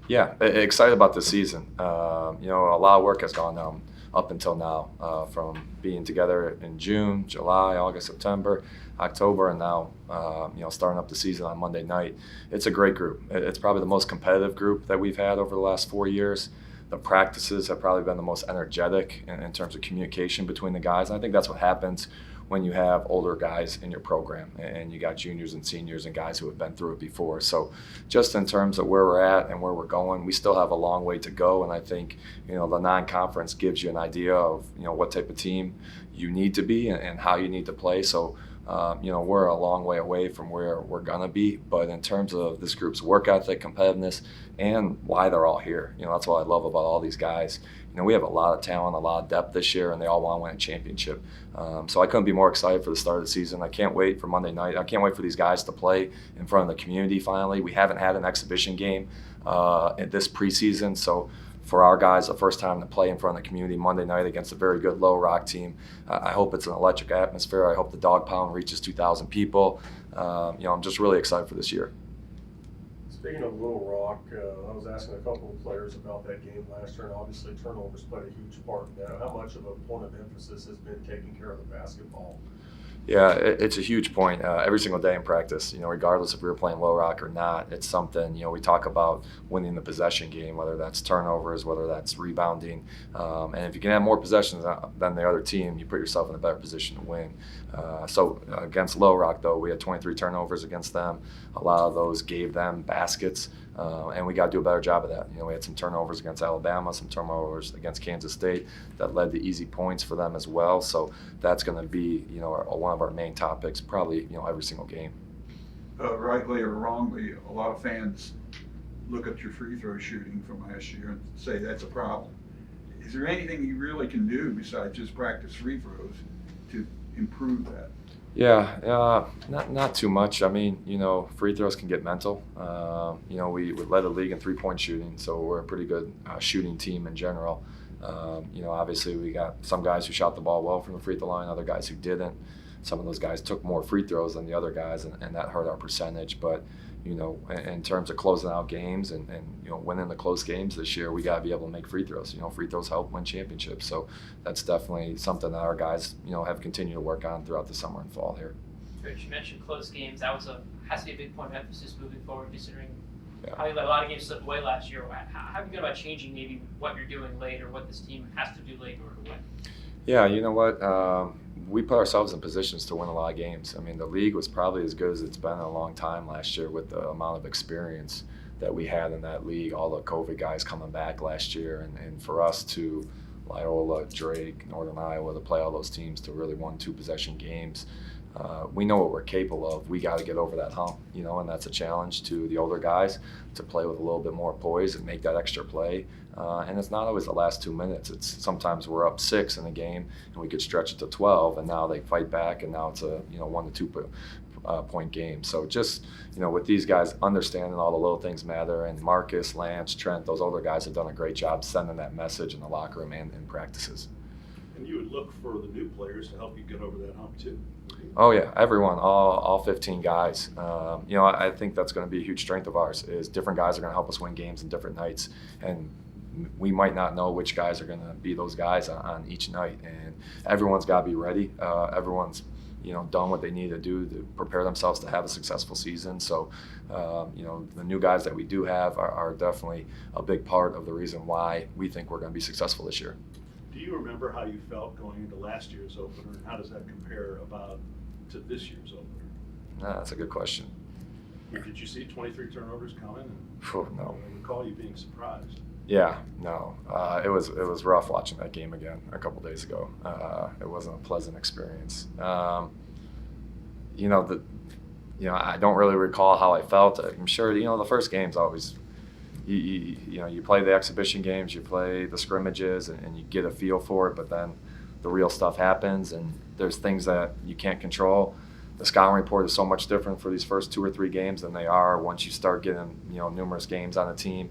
Yeah, excited about this season. A lot of work has gone on up until now, from being together in June, July, August, September, October, and now, starting up the season on Monday night. It's a great group. It's probably the most competitive group that we've had over the last 4 years. The practices have probably been the most energetic in terms of communication between the guys. And I think that's what happens when you have older guys in your program and you got juniors and seniors and guys who have been through it before. So just in terms of where we're at and where we're going, we still have a long way to go. And I think, the non-conference gives you an idea of, what type of team you need to be and how you need to play. So, we're a long way away from where we're going to be. But in terms of this group's work ethic, competitiveness, and why they're all here, that's what I love about all these guys. We have a lot of talent, a lot of depth this year, and they all want to win a championship. So I couldn't be more excited for the start of the season. I can't wait for Monday night. I can't wait for these guys to play in front of the community finally. We haven't had an exhibition game in this preseason, so for our guys, the first time to play in front of the community Monday night against a very good Low Rock team. I hope it's an electric atmosphere. I hope the dog pound reaches 2,000 people. I'm just really excited for this year. Speaking of Little Rock, I was asking a couple of players about that game last year, and obviously turnovers played a huge part in that. How much of a point of emphasis has been taking care of the basketball? Yeah, it's a huge point every single day in practice. Regardless if we were playing Low Rock or not, it's something. We talk about winning the possession game, whether that's turnovers, whether that's rebounding, and if you can have more possessions than the other team, you put yourself in a better position to win. So against Low Rock, though, we had 23 turnovers against them. A lot of those gave them baskets. And we got to do a better job of that. We had some turnovers against Alabama, some turnovers against Kansas State that led to easy points for them as well. So that's going to be, one of our main topics, probably, every single game. Rightly or wrongly, a lot of fans look at your free throw shooting from last year and say that's a problem. Is there anything you really can do besides just practice free throws to improve that? Yeah, not too much. I mean, free throws can get mental. We led the league in three-point shooting, so we're a pretty good shooting team in general. Obviously we got some guys who shot the ball well from the free throw line, other guys who didn't. Some of those guys took more free throws than the other guys, and that hurt our percentage. But in terms of closing out games and winning the close games this year, we got to be able to make free throws. Free throws help win championships. So that's definitely something that our guys, have continued to work on throughout the summer and fall here. Rich, you mentioned close games. That has to be a big point of emphasis moving forward, considering how you let a lot of games slip away last year. How have you gone about changing maybe what you're doing late or what this team has to do late in order to win? Yeah, you know what? We put ourselves in positions to win a lot of games. I mean, the league was probably as good as it's been in a long time last year with the amount of experience that we had in that league, all the COVID guys coming back last year, and for us to Loyola, Drake, Northern Iowa, to play all those teams to really 1-2 possession games. We know what we're capable of. We got to get over that hump, and that's a challenge to the older guys to play with a little bit more poise and make that extra play. And it's not always the last 2 minutes. It's sometimes we're up 6 in a game and we could stretch it to 12, and now they fight back, and now it's a 1 to 2 point game. So just with these guys understanding all the little things matter, and Marcus, Lance, Trent, those older guys have done a great job sending that message in the locker room and in practices. And you would look for the new players to help you get over that hump too. Oh yeah, everyone, all 15 guys. I think that's going to be a huge strength of ours. Is different guys are going to help us win games in different nights, and we might not know which guys are going to be those guys on each night. And everyone's got to be ready. Everyone's done what they need to do to prepare themselves to have a successful season. So the new guys that we do have are definitely a big part of the reason why we think we're going to be successful this year. Do you remember how you felt going into last year's opener, and how does that compare to this year's opener? That's a good question. Did you see 23 turnovers coming? No. I recall you being surprised. Yeah, no. It was rough watching that game again a couple days ago. It wasn't a pleasant experience. I don't really recall how I felt. I'm sure the first game's always. You play the exhibition games, you play the scrimmages, and you get a feel for it, but then the real stuff happens, and there's things that you can't control. The scouting report is so much different for these first 2 or 3 games than they are once you start getting numerous games on a team.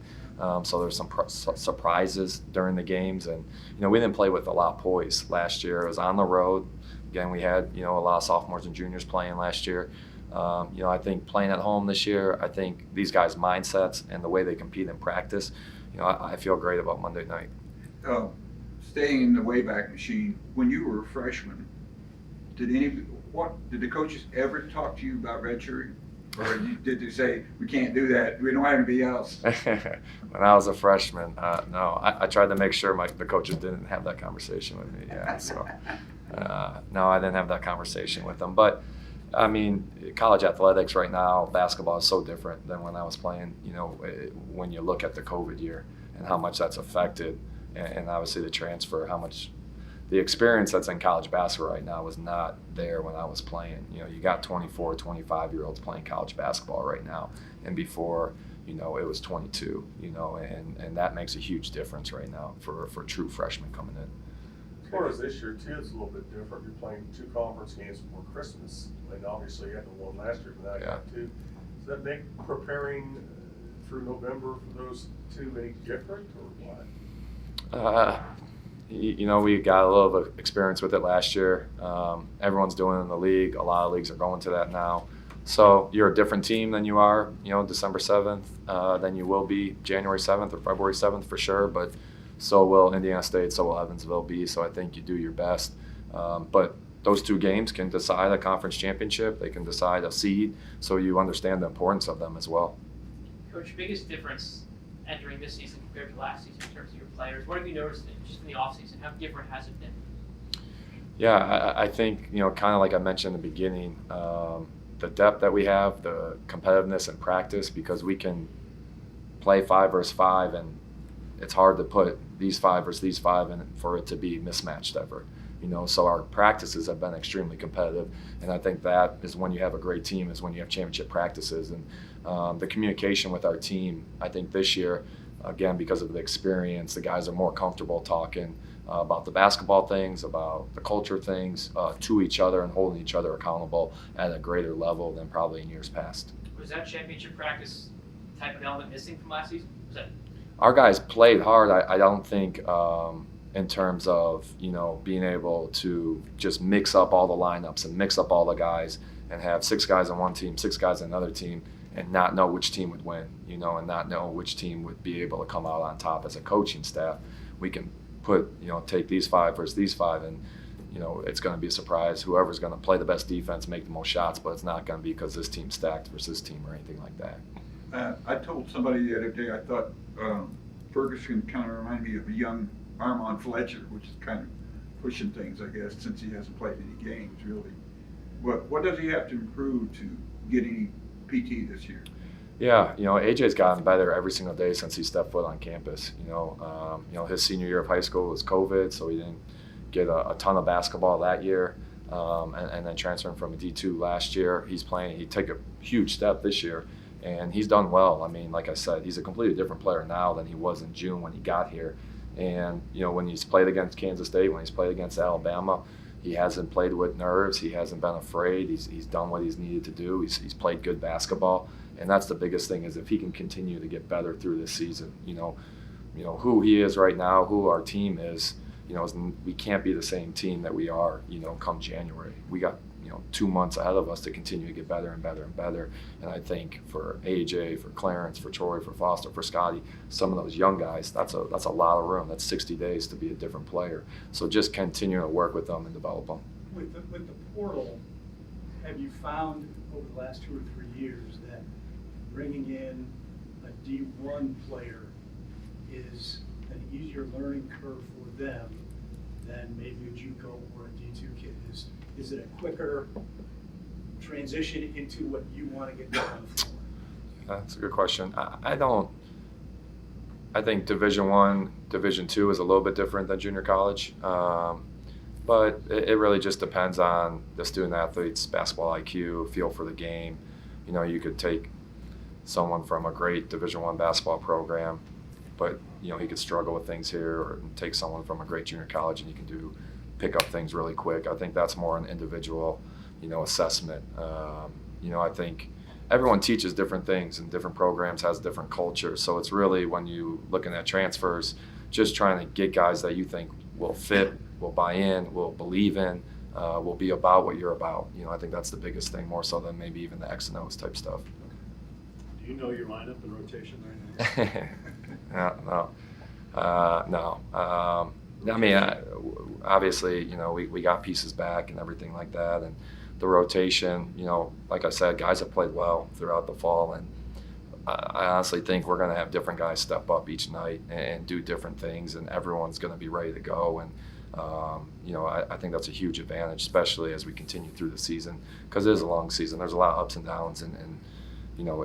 So there's some surprises during the games, and we didn't play with a lot of poise last year. It was on the road. Again, we had a lot of sophomores and juniors playing last year. I think playing at home this year, I think these guys' mindsets and the way they compete in practice, I feel great about Monday night. Staying in the Wayback Machine, when you were a freshman, did the coaches ever talk to you about redshirting? Or did they say, we can't do that, we don't have anybody else? When I was a freshman, no. I tried to make sure the coaches didn't have that conversation with me. Yeah, so no, I didn't have that conversation with them. But I mean, college athletics right now, basketball is so different than when I was playing. When you look at the COVID year and how much that's affected, and obviously the transfer, how much the experience that's in college basketball right now was not there when I was playing. You got 24, 25-year-olds playing college basketball right now, and before, it was 22. And that makes a huge difference right now for true freshmen coming in. As far as this year too, it's a little bit different. You're playing 2 conference games before Christmas, and obviously you had the one last year, but now you have 2. Does that make preparing through November for those 2 any different, or what? We got a little bit of experience with it last year. Everyone's doing it in the league. A lot of leagues are going to that now. So you're a different team than you are, December 7th, than you will be January 7th or February 7th for sure. But so will Indiana State, so will Evansville be. So I think you do your best. But those 2 games can decide a conference championship. They can decide a seed. So you understand the importance of them as well. Coach, biggest difference entering this season compared to last season in terms of your players? What have you noticed just in the offseason? How different has it been? Yeah, I think, kind of like I mentioned in the beginning, the depth that we have, the competitiveness in practice, because we can play 5 versus 5, and it's hard to put these 5 versus these 5 and for it to be mismatched ever. So our practices have been extremely competitive, and I think that is when you have a great team, is when you have championship practices. And the communication with our team, I think this year, again, because of the experience, the guys are more comfortable talking about the basketball things, about the culture things, to each other and holding each other accountable at a greater level than probably in years past. Was that championship practice type of element missing from last season? Our guys played hard. I don't think in terms of, being able to just mix up all the lineups and mix up all the guys and have 6 guys on one team, 6 guys on another team, and not know which team would win, and not know which team would be able to come out on top. As a coaching staff, we can take these 5 versus these 5, and it's going to be a surprise. Whoever's going to play the best defense, make the most shots, but it's not going to be because this team's stacked versus this team or anything like that. I told somebody the other day I thought Ferguson kind of reminded me of a young Armand Fletcher, which is kind of pushing things, I guess, since he hasn't played any games really. What does he have to improve to get any PT this year? Yeah, AJ's gotten better every single day since he stepped foot on campus. His senior year of high school was COVID, so he didn't get a ton of basketball that year. And then transferring from a D2 last year, he took a huge step this year, and he's done well. I mean, like I said, he's a completely different player now than he was in June when he got here. And, when he's played against Kansas State, when he's played against Alabama, he hasn't played with nerves. He hasn't been afraid. He's done what he's needed to do. He's played good basketball. And that's the biggest thing, is if he can continue to get better through this season. Who he is right now, who our team is, we can't be the same team that we are, come January. We got, 2 months ahead of us to continue to get better and better and better. And I think for AJ, for Clarence, for Troy, for Foster, for Scotty, some of those young guys, that's a lot of room. That's 60 days to be a different player. So just continue to work with them and develop them. With the portal, have you found over the last 2 or 3 years that bringing in a D1 player is an easier learning curve for them than maybe a JUCO or a D2 kid? Is it a quicker transition into what you want to get done on the floor? That's a good question. I think Division I, Division II is a little bit different than junior college. But it really just depends on the student athlete's basketball IQ, feel for the game. You could take someone from a great Division I basketball program, but he could struggle with things here, or take someone from a great junior college and you can pick up things really quick. I think that's more an individual, assessment. I think everyone teaches different things and different programs has different cultures. So it's really, when you looking at transfers, just trying to get guys that you think will fit, will buy in, will believe in, will be about what you're about. I think that's the biggest thing, more so than maybe even the X and O's type stuff. Do you know your lineup and rotation right now? No. I mean, obviously, we got pieces back and everything like that, and the rotation, like I said, guys have played well throughout the fall, and I honestly think we're going to have different guys step up each night and do different things, and everyone's going to be ready to go. And I think that's a huge advantage, especially as we continue through the season, because it is a long season. There's a lot of ups and downs, and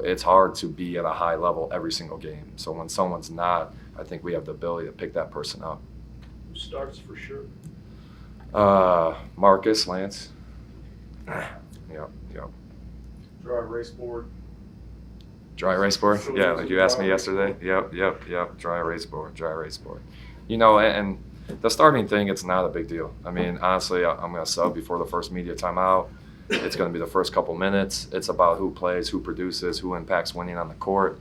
it's hard to be at a high level every single game. So when someone's not, I think we have the ability to pick that person up. Who starts for sure? Marcus, Lance. Yep. Dry erase board. Dry erase board? So Yeah, it's like a you asked dry me erase yesterday. Yep. Dry erase board. And the starting thing, it's not a big deal. I mean, honestly, I'm going to sub before the first media timeout. It's going to be the first couple minutes. It's about who plays, who produces, who impacts winning on the court.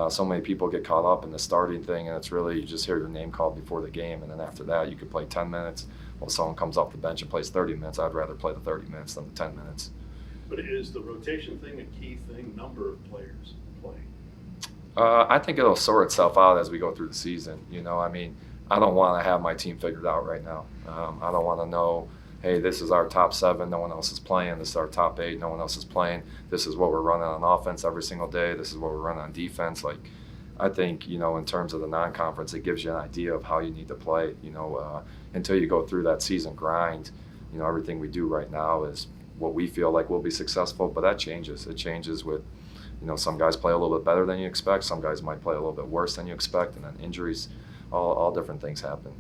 So many people get caught up in the starting thing, and it's really you just hear your name called before the game, and then after that you could play 10 minutes. Well, someone comes off the bench and plays 30 minutes. I'd rather play the 30 minutes than the 10 minutes. But is the rotation thing a key thing, number of players playing? I think it'll sort itself out as we go through the season. I mean, I don't want to have my team figured out right now. I don't want to know, hey, this is our top 7, no one else is playing. This is our top 8, no one else is playing. This is what we're running on offense every single day. This is what we're running on defense. Like, I think, in terms of the non-conference, it gives you an idea of how you need to play. Until you go through that season grind, everything we do right now is what we feel like will be successful, but that changes. It changes with, some guys play a little bit better than you expect. Some guys might play a little bit worse than you expect, and then injuries, all different things happen.